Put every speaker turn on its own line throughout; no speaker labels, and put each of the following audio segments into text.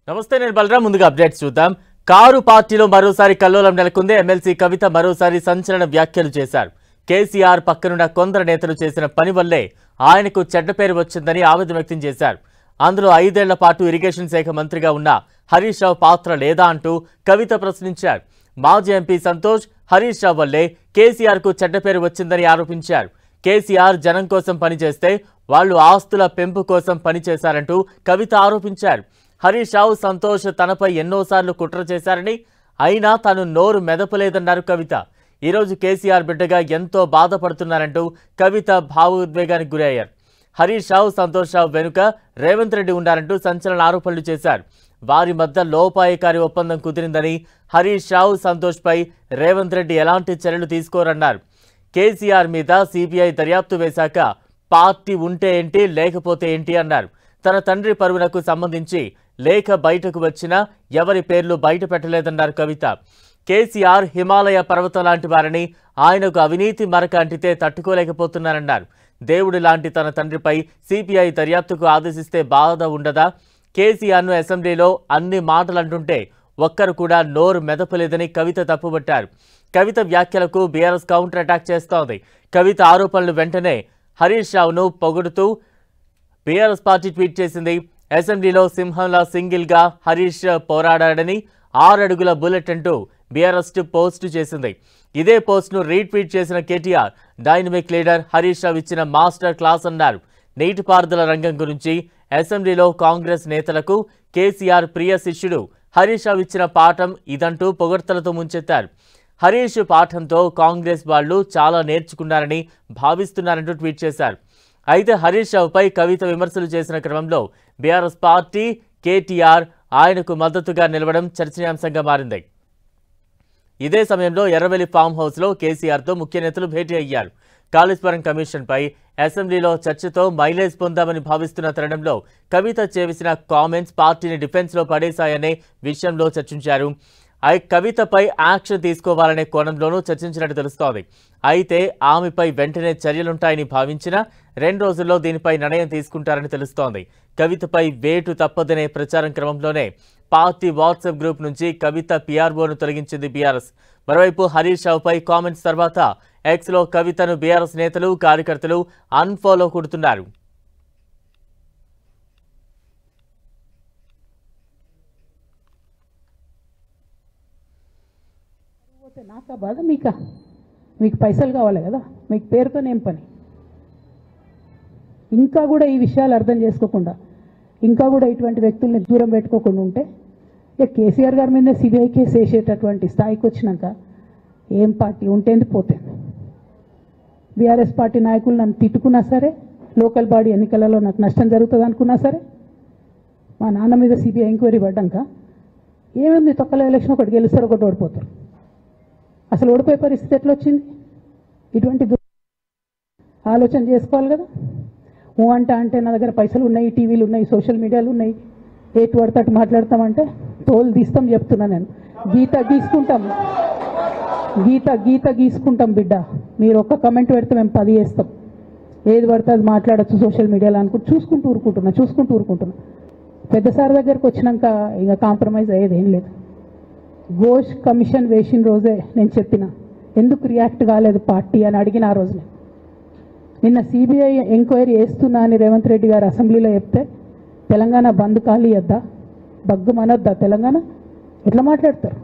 నమస్తే నేను బలరాం ముందుగా అప్డేట్స్ చూద్దాం కారు పార్టీలో మరోసారి కల్లోలం నెలకొంది ఎమ్మెల్సీ కవిత మరోసారి సంచలన వ్యాఖ్యలు చేశారు కేసీఆర్ పక్కనున్న కొందరు నేతలు చేసిన పని వల్లే ఆయనకు చెడ్డ పేరు వచ్చిందని ఆవేదన వ్యక్తం చేశారు అందులో 5 ఏళ్ల పాటు ఇరిగేషన్ శాఖ మంత్రిగా ఉన్న హరీష్ రావు పాత్ర లేదా అంటూ కవిత ప్రశ్నించారు మాజీ ఎంపీ సంతోష్ హరీష్ రావు వల్లే కేసీఆర్ కు చెడ్డ పేరు వచ్చిందని ఆరోపించారు కేసీఆర్ జనం కోసం పనిచేస్తే వాళ్ళు ఆస్తుల పెంపు కోసం పనిచేశారంటూ కవిత ఆరోపించారు హరీష్ రావు సంతోష్ తనపై ఎన్నోసార్లు కుట్ర చేశారని అయినా తాను నోరు మెదపలేదన్నారు కవిత ఈ రోజు కేసీఆర్ బిడ్డగా ఎంతో బాధపడుతున్నారంటూ కవిత భావోద్వేగానికి గురయ్యారు హరీష్ రావు సంతోష్ రావు వెనుక రేవంత్ రెడ్డి ఉన్నారంటూ సంచలన ఆరోపణలు చేశారు వారి మధ్య లోపాయకారి ఒప్పందం కుదిరిందని హరీష్ రావు సంతోష్ పై రేవంత్ రెడ్డి ఎలాంటి చర్యలు తీసుకోరన్నారు కేసీఆర్ మీద సిబిఐ దర్యాప్తు వేశాక పార్టీ ఉంటే ఏంటి లేకపోతే ఏంటి అన్నారు తన తండ్రి పరువునకు సంబంధించి లేఖ బయటకు వచ్చినా ఎవరి పేర్లు బయట పెట్టలేదన్నారు కవిత కేసీఆర్ హిమాలయ పర్వతం లాంటి వారని ఆయనకు అవినీతి మరక అంటితే తట్టుకోలేకపోతున్నారన్నారు దేవుడి లాంటి తన తండ్రిపై సిబిఐ దర్యాప్తుకు ఆదేశిస్తే బాధ ఉండదా కేసీఆర్ను అసెంబ్లీలో అన్ని మాటలు అంటుంటే ఒక్కరు కూడా నోరు మెదపలేదని కవిత తప్పుబట్టారు కవిత వ్యాఖ్యలకు బీఆర్ఎస్ కౌంటర్ అటాక్ చేస్తోంది కవిత ఆరోపణలు వెంటనే హరీష్ రావును పొగుడుతూ బీఆర్ఎస్ పార్టీ ట్వీట్ చేసింది అసెంబ్లీలో సింహంలా సింగిల్ గా హరీష్ పోరాడాడని 6 అడుగుల బుల్లెట్ అంటూ బీఆర్ఎస్ పోస్ట్ చేసింది ఇదే పోస్ట్ ను రీట్వీట్ చేసిన కేటీఆర్ డైనమిక్ లీడర్ హరీష్ రావు ఇచ్చిన మాస్టర్ క్లాస్ అన్నారు నీటిపారుదల రంగం గురించి అసెంబ్లీలో కాంగ్రెస్ నేతలకు కేసీఆర్ ప్రియ శిష్యుడు హరీష్ రావు ఇచ్చిన పాఠం ఇదంటూ పొగడ్తలతో ముంచెత్తారు హరీష్ పాఠంతో కాంగ్రెస్ వాళ్ళు చాలా నేర్చుకున్నారని భావిస్తున్నారంటూ ట్వీట్ చేశారు అయితే హరీష్ రావుపై కవిత విమర్శలు చేసిన క్రమంలో బీఆర్ఎస్ పార్టీ కేటీఆర్ ఆయనకు మద్దతుగా నిలవడం చర్చనీయాంశంగా మారింది ఇదే సమయంలో ఎర్రవెల్లి ఫామ్ హౌస్లో కేసీఆర్తో ముఖ్య నేతలు భేటీ అయ్యారు కాళేశ్వరం కమిషన్పై అసెంబ్లీలో చర్చతో మైలేజ్ పొందామని భావిస్తున్న తరుణంలో కవిత చేసిన కామెంట్స్ పార్టీని డిఫెన్స్లో పడేశాయనే విషయంలో చర్చించారు కవితపై యాక్షన్ తీసుకోవాలనే కోణంలోనూ చర్చించినట్టు తెలుస్తోంది అయితే ఆమెపై వెంటనే చర్యలుంటాయని భావించినా 2 రోజుల్లో దీనిపై నిర్ణయం తీసుకుంటారని తెలుస్తోంది కవితపై వేటు తప్పదనే ప్రచారం క్రమంలోనే పార్టీ వాట్సాప్ గ్రూప్ నుంచి కవిత పిఆర్ఓను తొలగించింది బీఆర్ఎస్ మరోవైపు హరీష్ రావుపై కామెంట్స్ తర్వాత ఎక్స్లో కవితను బీఆర్ఎస్ నేతలు కార్యకర్తలు అన్ఫాలో కొడుతున్నారు
నాకా బాధ మీకు పైసలు కావాలి కదా మీకు పేరుతోనేం పని ఇంకా కూడా ఈ విషయాలు అర్థం చేసుకోకుండా ఇంకా కూడా ఇటువంటి వ్యక్తుల్ని దూరం పెట్టుకోకుండా ఉంటే ఇక కేసీఆర్ గారి మీద సిబిఐ కేసు వేసేటటువంటి స్థాయికి వచ్చినాక ఏం పార్టీ ఉంటేంది పోతేంది బీఆర్ఎస్ పార్టీ నాయకులు నన్ను తిట్టుకున్నా సరే లోకల్ బాడీ ఎన్నికలలో నాకు నష్టం జరుగుతుంది అనుకున్నా సరే మా నాన్న మీద సిబిఐ ఎంక్వైరీ పడ్డాక ఏముంది తొక్కల ఎలక్షన్ ఒకటి గెలుస్తారు ఒకటి ఓడిపోతారు అసలు ఓడిపోయే పరిస్థితి ఎట్లా వచ్చింది ఇటువంటి ఆలోచన చేసుకోవాలి కదా అంటే నా దగ్గర పైసలు ఉన్నాయి టీవీలు ఉన్నాయి సోషల్ మీడియాలు ఉన్నాయి ఏటు పడితే అటు మాట్లాడతామంటే తోలు తీస్తాం చెప్తున్నా నేను గీత గీసుకుంటాం బిడ్డ మీరు ఒక్క కమెంట్ పెడితే మేము 10 చేస్తాం ఏది పడితే అది మాట్లాడచ్చు సోషల్ మీడియాలో అనుకుంటూ చూసుకుంటూ ఊరుకుంటున్నా పెద్ద సార్ దగ్గరకు వచ్చినాక ఇక కాంప్రమైజ్ అయ్యేది ఏం లేదు ఘోష్ కమిషన్ వేసిన రోజే నేను చెప్పిన ఎందుకు రియాక్ట్ కాలేదు పార్టీ అని అడిగిన ఆ రోజునే నిన్న సిబిఐ ఎంక్వైరీ వేస్తున్నా అని రేవంత్ రెడ్డి గారు అసెంబ్లీలో చెప్తే తెలంగాణ బంద్ ఖాళీ వద్దా బగ్గుమనొద్దా తెలంగాణ ఎట్లా మాట్లాడతారు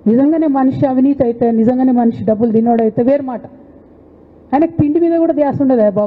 నిజంగానే మనిషి అవినీతి అయితే నిజంగానే మనిషి డబ్బులు తినోడైతే వేరు మాట ఆయనకు తిండి మీద కూడా ధ్యాస ఉండదు బాబు